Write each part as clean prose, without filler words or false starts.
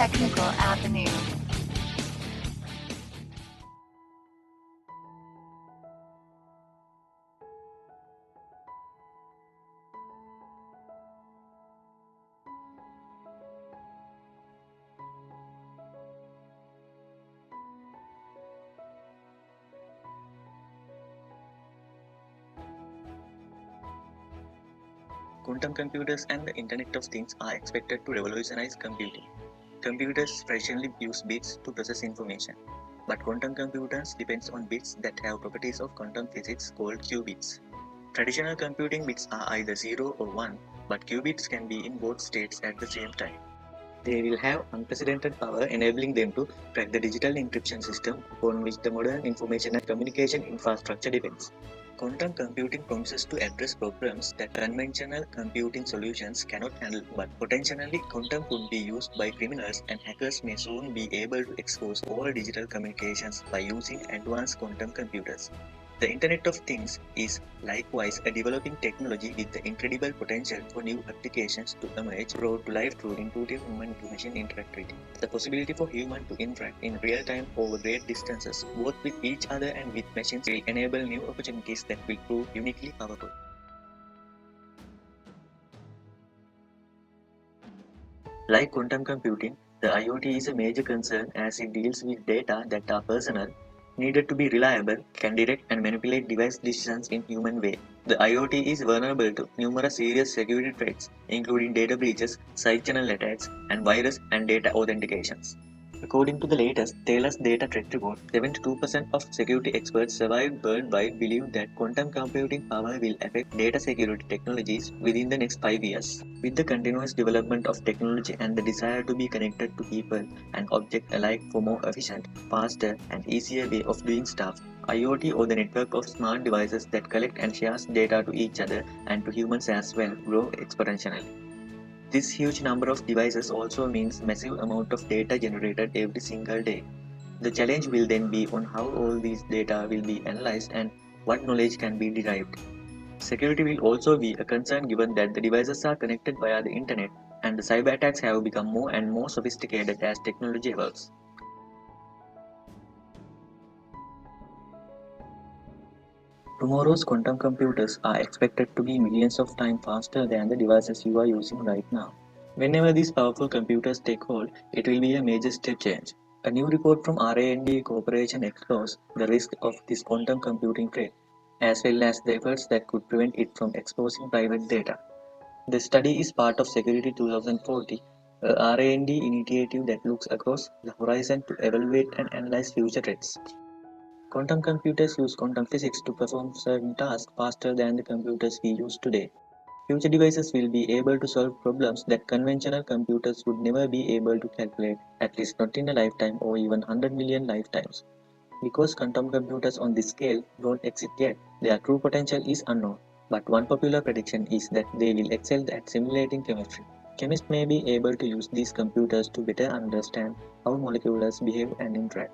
Technical Avenue. Quantum computers and the Internet of Things are expected to revolutionize computing. Computers traditionally use bits to process information, but quantum computers depend on bits that have properties of quantum physics called qubits. Traditional computing bits are either 0 or 1, but qubits can be in both states at the same time. They will have unprecedented power, enabling them to crack the digital encryption system upon which the modern information and communication infrastructure depends. Quantum computing promises to address problems that conventional computing solutions cannot handle, but potentially quantum could be used by criminals, and hackers may soon be able to expose all digital communications by using advanced quantum computers. The Internet of Things is likewise a developing technology with the incredible potential for new applications to emerge, brought to life through intuitive human-to-machine interactivity. The possibility for humans to interact in real time over great distances, both with each other and with machines, will enable new opportunities that will prove uniquely powerful. Like quantum computing, the IoT is a major concern as it deals with data that are personal, needed to be reliable, can detect and manipulate device decisions in human way. The IoT is vulnerable to numerous serious security threats, including data breaches, side channel attacks, and virus and data authentications. According to the latest Thales Data Threat Report, 72% of security experts survived worldwide believe that quantum computing power will affect data security technologies within the next 5 years. With the continuous development of technology and the desire to be connected to people and objects alike for more efficient, faster, and easier way of doing stuff, IoT, or the network of smart devices that collect and shares data to each other and to humans as well, grow exponentially. This huge number of devices also means massive amount of data generated every single day. The challenge will then be on how all these data will be analyzed and what knowledge can be derived. Security will also be a concern given that the devices are connected via the internet and the cyber attacks have become more and more sophisticated as technology evolves. Tomorrow's quantum computers are expected to be millions of times faster than the devices you are using right now. Whenever these powerful computers take hold, it will be a major step change. A new report from RAND Corporation explores the risk of this quantum computing threat, as well as the efforts that could prevent it from exposing private data. The study is part of Security 2040, a R&D initiative that looks across the horizon to evaluate and analyze future threats. Quantum computers use quantum physics to perform certain tasks faster than the computers we use today. Future devices will be able to solve problems that conventional computers would never be able to calculate, at least not in a lifetime or even 100 million lifetimes. Because quantum computers on this scale don't exist yet, their true potential is unknown. But one popular prediction is that they will excel at simulating chemistry. Chemists may be able to use these computers to better understand how molecules behave and interact.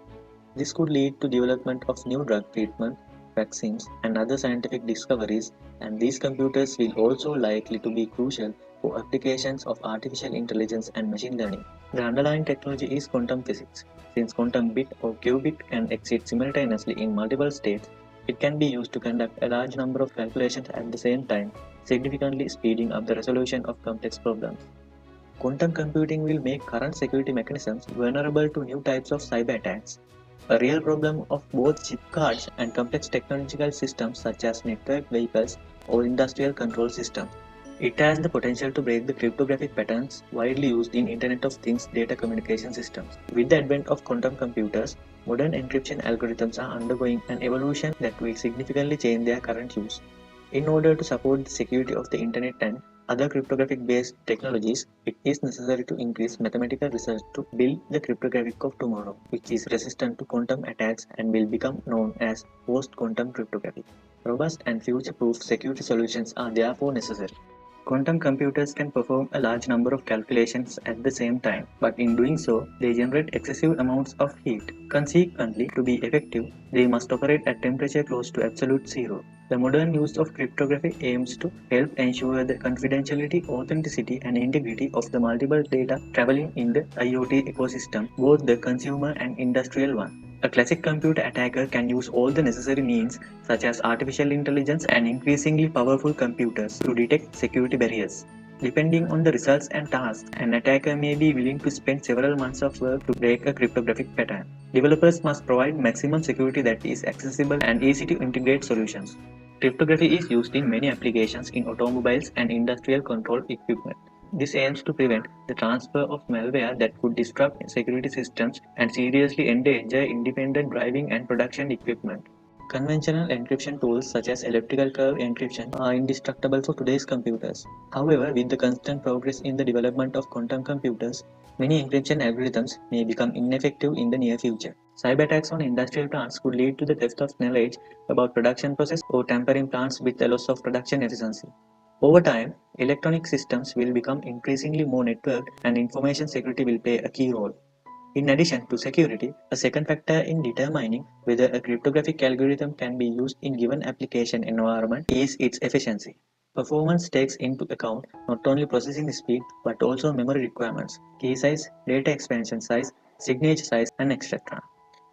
This could lead to development of new drug treatment, vaccines, and other scientific discoveries, and these computers will also likely to be crucial for applications of artificial intelligence and machine learning. The underlying technology is quantum physics. Since quantum bit or qubit can exist simultaneously in multiple states, it can be used to conduct a large number of calculations at the same time, significantly speeding up the resolution of complex problems. Quantum computing will make current security mechanisms vulnerable to new types of cyber attacks, a real problem of both chip cards and complex technological systems such as network vehicles or industrial control systems. It has the potential to break the cryptographic patterns widely used in Internet of Things data communication systems. With the advent of quantum computers, modern encryption algorithms are undergoing an evolution that will significantly change their current use. In order to support the security of the Internet and other cryptographic based technologies, it is necessary to increase mathematical research to build the cryptographic of tomorrow, which is resistant to quantum attacks and will become known as post quantum cryptography. Robust and future proof security solutions are therefore necessary. Quantum computers can perform a large number of calculations at the same time, but in doing so, they generate excessive amounts of heat. Consequently, to be effective, they must operate at temperature close to absolute zero. The modern use of cryptography aims to help ensure the confidentiality, authenticity, and integrity of the multiple data traveling in the IoT ecosystem, both the consumer and industrial one. A classic computer attacker can use all the necessary means, such as artificial intelligence and increasingly powerful computers, to detect security barriers. Depending on the results and tasks, an attacker may be willing to spend several months of work to break a cryptographic pattern. Developers must provide maximum security that is accessible and easy to integrate solutions. Cryptography is used in many applications in automobiles and industrial control equipment. This aims to prevent the transfer of malware that could disrupt security systems and seriously endanger independent driving and production equipment. Conventional encryption tools such as elliptical curve encryption are indestructible for today's computers. However, with the constant progress in the development of quantum computers, many encryption algorithms may become ineffective in the near future. Cyber attacks on industrial plants could lead to the theft of knowledge about production process or tampering plants with the loss of production efficiency. Over time, electronic systems will become increasingly more networked and information security will play a key role. In addition to security, a second factor in determining whether a cryptographic algorithm can be used in given application environment is its efficiency. Performance takes into account not only processing speed but also memory requirements, key size, data expansion size, signature size, and etc.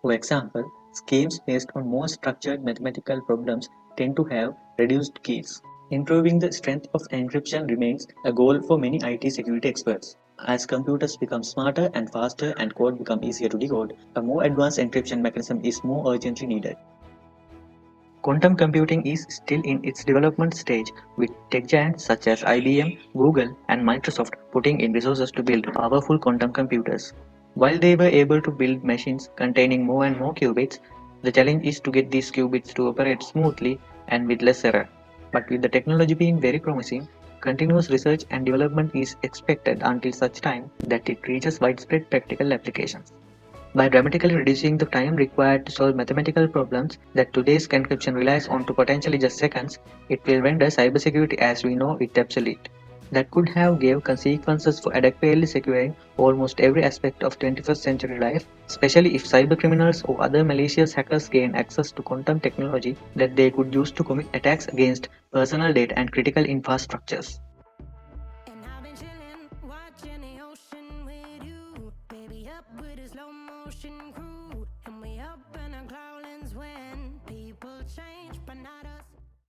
For example, schemes based on more structured mathematical problems tend to have reduced keys. Improving the strength of encryption remains a goal for many IT security experts. As computers become smarter and faster and code become easier to decode, a more advanced encryption mechanism is more urgently needed. Quantum computing is still in its development stage, with tech giants such as IBM, Google, and Microsoft putting in resources to build powerful quantum computers. While they were able to build machines containing more and more qubits, the challenge is to get these qubits to operate smoothly and with less error. But with the technology being very promising, continuous research and development is expected until such time that it reaches widespread practical applications. By dramatically reducing the time required to solve mathematical problems that today's encryption relies on to potentially just seconds, it will render cybersecurity as we know it obsolete. That could have gave consequences for adequately securing almost every aspect of 21st century life, especially if cybercriminals or other malicious hackers gain access to quantum technology that they could use to commit attacks against personal data and critical infrastructures. And I've been chillin', watching the ocean with you. Baby, up with a slow motion crew. And we up in our cloudlands when people change, but not